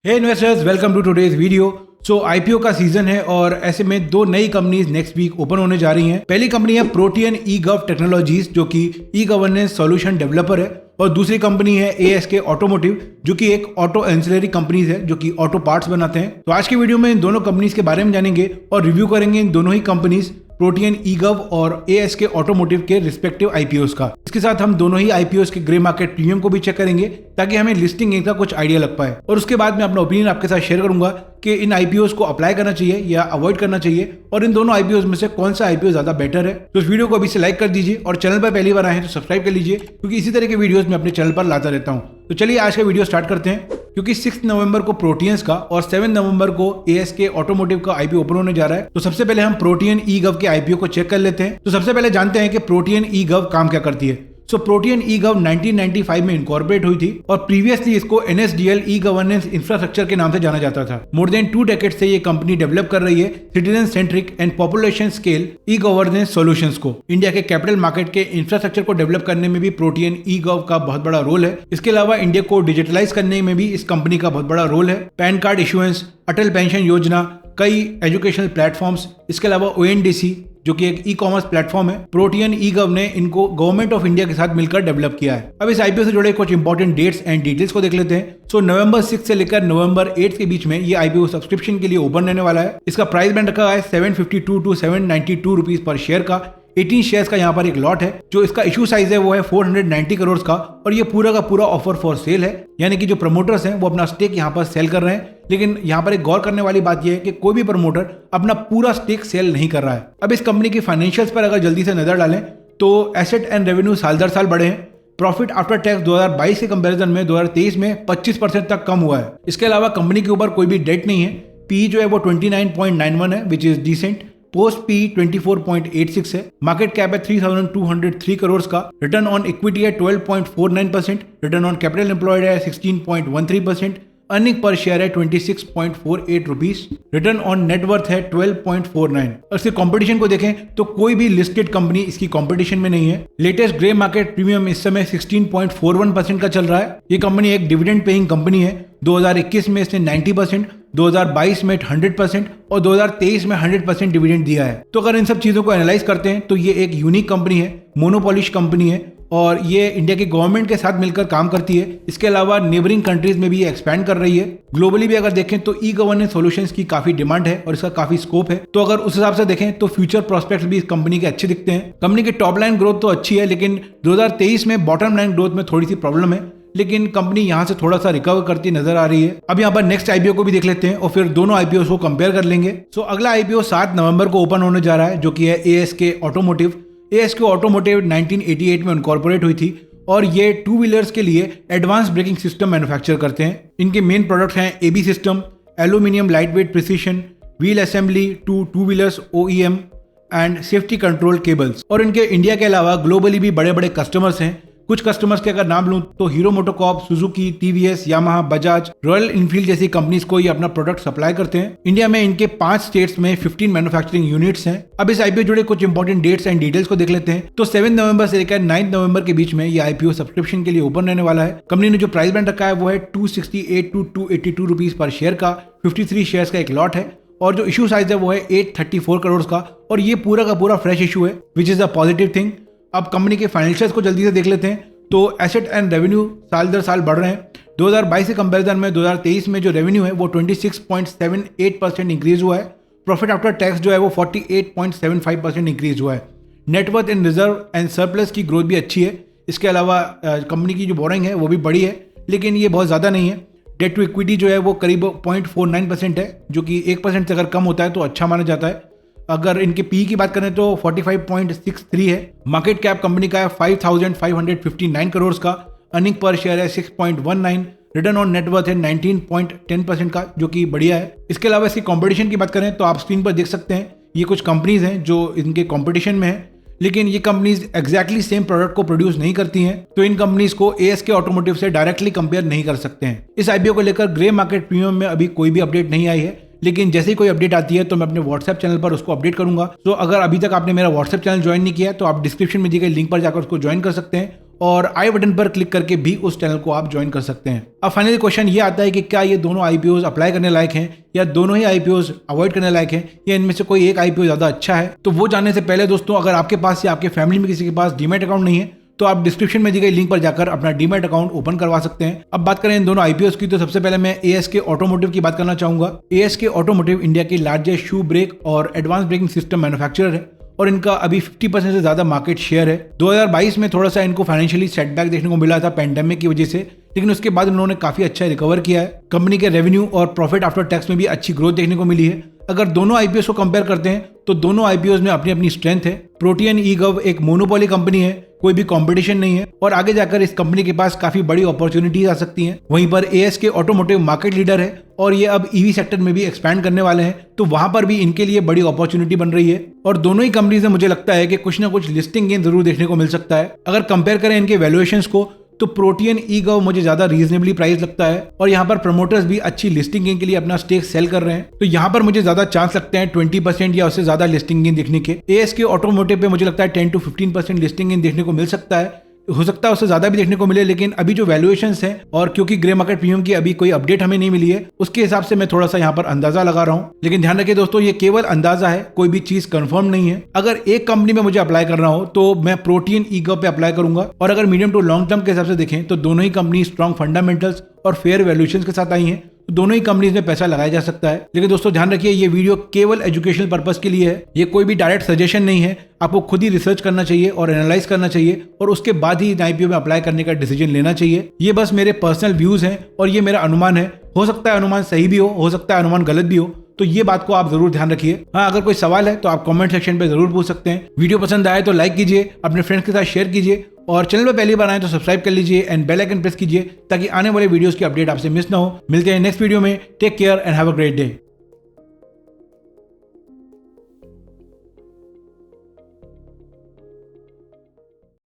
Hey investors, welcome to today's video. So IPO का season है और ऐसे में दो नई कंपनीज नेक्स्ट वीक ओपन होने जा रही हैं। पहली कंपनी है प्रोटियन ई गव टेक्नोलॉजीज जो कि ई गवर्नेंस सॉल्यूशन डेवलपर है, और दूसरी कंपनी है एएसके ऑटोमोटिव जो कि एक ऑटो एंसिलरी कंपनीज है जो कि ऑटो पार्ट्स बनाते हैं। तो आज की वीडियो में इन दोनों कंपनीज के बारे में जानेंगे और रिव्यू करेंगे इन दोनों ही कंपनीज प्रोटियन ई गव और एएसके ऑटोमोटिव के रिस्पेक्टिव आईपीओस का। इसके साथ हम दोनों ही आईपीओस के ग्रे मार्केट प्रीमियम को भी चेक करेंगे ताकि हमें लिस्टिंग रेंज का कुछ आइडिया लग पाए, और उसके बाद मैं अपना ओपिनियन आपके साथ शेयर करूंगा कि इन आईपीओस को अप्लाई करना चाहिए या अवॉइड करना चाहिए, और इन दोनों आईपीओस में से कौन सा आईपीओ ज्यादा बेटर है। तो इस वीडियो को अभी से लाइक कर दीजिए और चैनल पर पहली बार आए हैं तो सब्सक्राइब कर लीजिए, क्योंकि इसी तरह के वीडियोस मैं अपने चैनल पर लाता रहता हूं। तो चलिए आज का वीडियो स्टार्ट करते हैं। क्योंकि 6 नवंबर को प्रोटियंस का और 7 नवंबर को एएसके ऑटोमोटिव का आईपीओ ओपन होने जा रहा है, तो सबसे पहले हम प्रोटियन ई गव के आईपीओ को चेक कर लेते हैं। तो सबसे पहले जानते हैं कि प्रोटियन ई गव काम क्या करती है। सो प्रोटियन ई गव 1995 में इनकॉर्पोरेट हुई थी और प्रीवियसली इसको एनएसडीएल ई गवर्नेंस इंफ्रास्ट्रक्चर के नाम से जाना जाता था। मोर देन 2 डेकेड से ये कंपनी डेवलप कर रही है citizen centric and population scale e governance solutions को। इंडिया के कैपिटल मार्केट के इंफ्रास्ट्रक्चर को डेवलप करने में भी प्रोटियन ई गव का बहुत बड़ा रोल है। इसके अलावा इंडिया को डिजिटलाइज करने में भी इस कंपनी का बहुत बड़ा रोल है। पैन कार्ड इशुएंस, अटल पेंशन योजना, कई एजुकेशनल प्लेटफॉर्म्स, इसके अलावा ओएनडीसी जो कि एक ई कॉमर्स प्लेटफॉर्म है, प्रोटियन ई गव ने इनको गवर्नमेंट ऑफ इंडिया के साथ मिलकर डेवलप किया है। अब इस आईपीओ से जुड़े कुछ इंपॉर्टेंट डेट्स एंड डिटेल्स को देख लेते हैं। सो नवंबर 6 से लेकर नवंबर 8 के बीच में ये आईपीओ सब्सक्रिप्शन के लिए ओपन रहने वाला है। इसका प्राइस बैंड रखा है 752 टू 792 रुपीज पर शेयर का। 18 शेयर्स का यहाँ पर एक लॉट है। जो इसका इशू साइज है वो है 490 करोड़ का, और ये पूरा का पूरा ऑफर फॉर सेल है, यानी कि जो प्रमोटर्स हैं वो अपना स्टेक यहाँ पर सेल कर रहे हैं। लेकिन यहाँ पर एक गौर करने वाली बात यह है कि कोई भी प्रमोटर अपना पूरा स्टेक सेल नहीं कर रहा है। अब इस कंपनी की फाइनेंशियल्स पर अगर जल्दी से नजर डालें तो एसेट एंड रेवेन्यू साल दर साल बढ़े हैं। प्रॉफिट आफ्टर टैक्स 2022 के कंपैरिजन में 2023 में 25% तक कम हुआ है। इसके अलावा कंपनी के ऊपर कोई भी डेट नहीं है। पी जो है वो 29.91 है which is decent. Post P 24.86 है। मार्केट कैप है 3203 करोड़ का। रिटर्न ऑन इक्विटी है 12.49%। रिटर्न ऑन कैपिटल एम्प्लॉयड है 16.13%। अर्निंग पर शेयर है 26.48 रुपीज। रिटर्न ऑन नेटवर्थ है 12.49। और इसके कंपटीशन को देखें तो कोई भी लिस्टेड कंपनी इसकी कंपटीशन में नहीं है। लेटेस्ट ग्रे मार्केट प्रीमियम इस समय 16.41% का चल रहा है। ये कंपनी एक डिविडेंड पेइंग कंपनी है। 2021 में इसने 90%, 2022 में 100% और 2023 में 100% डिविडेंड दिया है। तो अगर इन सब चीजों को एनालाइज करते हैं तो ये एक यूनिक कंपनी है, मोनोपोलिश कंपनी है, और ये इंडिया के गवर्नमेंट के साथ मिलकर काम करती है। इसके अलावा नेबरिंग कंट्रीज में भी एक्सपैंड कर रही है। ग्लोबली भी अगर देखें तो ई गवर्नेंस सॉल्यूशंस की काफी डिमांड है और इसका काफी स्कोप है। तो अगर उस हिसाब से देखें तो फ्यूचर प्रोस्पेक्ट्स भी इस कंपनी के अच्छे दिखते हैं। कंपनी की टॉप लाइन ग्रोथ तो अच्छी है, लेकिन 2023 में बॉटम लाइन ग्रोथ में थोड़ी सी प्रॉब्लम है, लेकिन कंपनी यहां से थोड़ा सा रिकवर करती नजर आ रही है। अब यहाँ पर नेक्स्ट आईपीओ को भी देख लेते हैं और फिर दोनों आईपीओ को कंपेयर कर लेंगे। सो अगला आईपीओ 7 नवंबर को ओपन होने जा रहा है, जो कि है एएसके ऑटोमोटिव। एएसके ऑटोमोटिव 1988 में इनकॉर्पोरेट हुई थी और ये 2 व्हीलर्स के लिए एडवांस ब्रेकिंग सिस्टम मैन्युफैक्चर करते हैं। इनके मेन प्रोडक्ट्स हैं A B system, aluminium light weight precision, wheel assembly to 2 wheelers OEM and safety control cables. और इनके इंडिया के अलावा ग्लोबली भी बड़े बड़े कस्टमर्स हैं। कुछ कस्टमर्स के अगर नाम लूं तो hero MotoCorp, Suzuki, TVS, Yamaha, Bajaj, royal Enfield जैसी कंपनीज को ये अपना प्रोडक्ट सप्लाई करते हैं। इंडिया में इनके 5 स्टेट्स में 15 मैन्युफैक्चरिंग यूनिट्स हैं। अब इस आईपीओ जुड़े कुछ इंपॉर्टेंट डेट्स एंड डिटेल्स को देख लेते हैं। तो 7 नवंबर से लेकर 9 नवंबर के बीच में ये आईपीओ सब्सक्रिप्शन के लिए ओपन रहने वाला है। कंपनी ने जो प्राइस बैंड रखा है वो है 268 टू 282 रुपीज पर शेयर का। 53 शेयर्स का एक लॉट है, और जो इशू साइज है वो है 834 करोड़ का, और ये पूरा का पूरा फ्रेश इशू है which is a positive thing. अब कंपनी के फाइनेंशियल्स को जल्दी से देख लेते हैं। तो एसेट एंड रेवेन्यू साल दर साल बढ़ रहे हैं। 2022 के कंपैरिजन में 2023 में जो रेवेन्यू है वो 26.78% इंक्रीज हुआ है। प्रॉफिट आफ्टर टैक्स जो है वो 48.75% इंक्रीज हुआ है। Net worth in reserve and surplus की ग्रोथ भी अच्छी है। इसके अलावा कंपनी की जो बोरिंग है वो भी बड़ी है, लेकिन ये बहुत ज़्यादा नहीं है। डेट टू इक्विटी जो है वो करीब 0.49% है, जो कि 1% से अगर कम होता है तो अच्छा माना जाता है। अगर इनके पी की बात करें तो 45.63 है। मार्केट कैप कंपनी का है 5559 करोड़ का। अर्निंग पर शेयर है 6.19। रिटर्न ऑन नेटवर्थ है 19.10% का, जो कि बढ़िया है। इसके अलावा इसकी कंपटीशन की बात करें तो आप स्क्रीन पर देख सकते हैं ये कुछ कंपनीज हैं जो इनके कंपटीशन में है, लेकिन ये कंपनीज एग्जैक्टली सेम प्रोडक्ट को प्रोड्यूस नहीं करती हैं, तो इन कंपनीज को एएसके ऑटोमोटिव से डायरेक्टली कंपेयर नहीं कर सकते हैं। इस आईपीओ को लेकर ग्रे मार्केट प्रीमियम में अभी कोई भी अपडेट नहीं आई है, लेकिन जैसे ही कोई अपडेट आती है तो मैं अपने व्हाट्सएप चैनल पर उसको अपडेट करूंगा। तो अगर अभी तक आपने मेरा व्हाट्सएप चैनल ज्वाइन नहीं किया तो आप डिस्क्रिप्शन में दी गई लिंक पर जाकर उसको ज्वाइन कर सकते हैं और आई बटन पर क्लिक करके भी उस चैनल को आप ज्वाइन कर सकते हैं। अब फाइनली क्वेश्चन ये आता है कि क्या ये दोनों आईपीओ अप्लाई करने लायक हैं या दोनों ही आईपीओ अवॉइड करने लायक हैं या इनमें से कोई एक आईपीओ ज्यादा अच्छा है। तो वो जानने से पहले दोस्तों, अगर आपके पास या आपके फैमिली में किसी के पास डीमैट अकाउंट नहीं है तो आप डिस्क्रिप्शन में दी गई लिंक पर जाकर अपना डीमैट अकाउंट ओपन करवा सकते हैं। अब बात करें इन दोनों आईपीओ की, तो सबसे पहले मैं एएसके ऑटोमोटिव की बात करना चाहूंगा। एएसके ऑटोमोटिव इंडिया की लार्जेस्ट शू ब्रेक और एडवांस ब्रेकिंग सिस्टम मैन्युफैक्चरर है और इनका अभी 50% से ज्यादा मार्केट शेयर है। 2022 में थोड़ा सा इनको फाइनेंशियली सेटबैक देखने को मिला था पैंडेमिक की वजह से, लेकिन उसके बाद इन्होंने काफी अच्छा रिकवर किया है। कंपनी के रेवेन्यू और प्रॉफिट आफ्टर टैक्स में भी अच्छी ग्रोथ देखने को मिली है। अगर दोनों आईपीओ को कंपेयर करते हैं तो दोनों आईपीओ में अपनी अपनी स्ट्रेंथ है। प्रोटियन ईगव एक मोनोपोली कंपनी है, कोई भी कंपटीशन नहीं है और आगे जाकर इस कंपनी के पास काफी बड़ी अपॉर्चुनिटीज आ सकती हैं। वहीं पर एएसके ऑटोमोटिव मार्केट लीडर है और ये अब ईवी सेक्टर में भी एक्सपैंड करने वाले हैं, तो वहां पर भी इनके लिए बड़ी अपॉर्चुनिटी बन रही है। और दोनों ही कंपनीज में मुझे लगता है कि कुछ ना कुछ लिस्टिंग गेन जरूर देखने को मिल सकता है। अगर कंपेयर करें इनके वैल्यूएशंस को तो प्रोटियन ईगव मुझे ज्यादा रीजनेबली प्राइस लगता है और यहाँ पर प्रमोटर्स भी अच्छी लिस्टिंग गेन के लिए अपना स्टेक सेल कर रहे हैं, तो यहाँ पर मुझे ज्यादा चांस लगते हैं 20% या उससे ज्यादा लिस्टिंग गेन देखने के। एएसके ऑटोमोटिव पे मुझे लगता है 10 to 15% लिस्टिंग गेन देखने को मिल सकता है, हो सकता है उससे ज्यादा भी देखने को मिले, लेकिन अभी जो वैल्यूएशंस हैं और क्योंकि ग्रे मार्केट प्रीमियम की अभी कोई अपडेट हमें नहीं मिली है, उसके हिसाब से मैं थोड़ा सा यहाँ पर अंदाजा लगा रहा हूँ। लेकिन ध्यान रखिए दोस्तों, ये केवल अंदाजा है, कोई भी चीज कंफर्म नहीं है। अगर एक कंपनी में मुझे अप्लाई करना हो तो मैं प्रोटियन ईगव पे अप्लाई करूंगा और अगर मीडियम टू लॉन्ग टर्म के हिसाब से देखें तो दोनों ही कंपनी स्ट्रॉन्ग फंडामेंटल्स और फेयर वैल्यूएशंस के साथ आई हैं, तो दोनों ही कंपनीज में पैसा लगाया जा सकता है। लेकिन दोस्तों ध्यान रखिए, ये वीडियो केवल एजुकेशनल पर्पस के लिए है, ये कोई भी डायरेक्ट सजेशन नहीं है। आपको खुद ही रिसर्च करना चाहिए और एनालाइज करना चाहिए और उसके बाद ही आईपीओ में अप्लाई करने का डिसीजन लेना चाहिए। ये बस मेरे पर्सनल व्यूज हैं और ये मेरा अनुमान है, हो सकता है अनुमान सही भी हो सकता है अनुमान गलत भी हो, तो ये बात को आप जरूर ध्यान रखिए। हाँ, अगर कोई सवाल है तो आप कमेंट सेक्शन पे जरूर पूछ सकते हैं। वीडियो पसंद आए तो लाइक कीजिए, अपने फ्रेंड्स के साथ शेयर कीजिए और चैनल पे पहली बार आए तो सब्सक्राइब कर लीजिए एंड बेल आइकन प्रेस कीजिए ताकि आने वाले वीडियोस की अपडेट आपसे मिस ना हो। मिलते हैं नेक्स्ट वीडियो में। Take care and have a great day.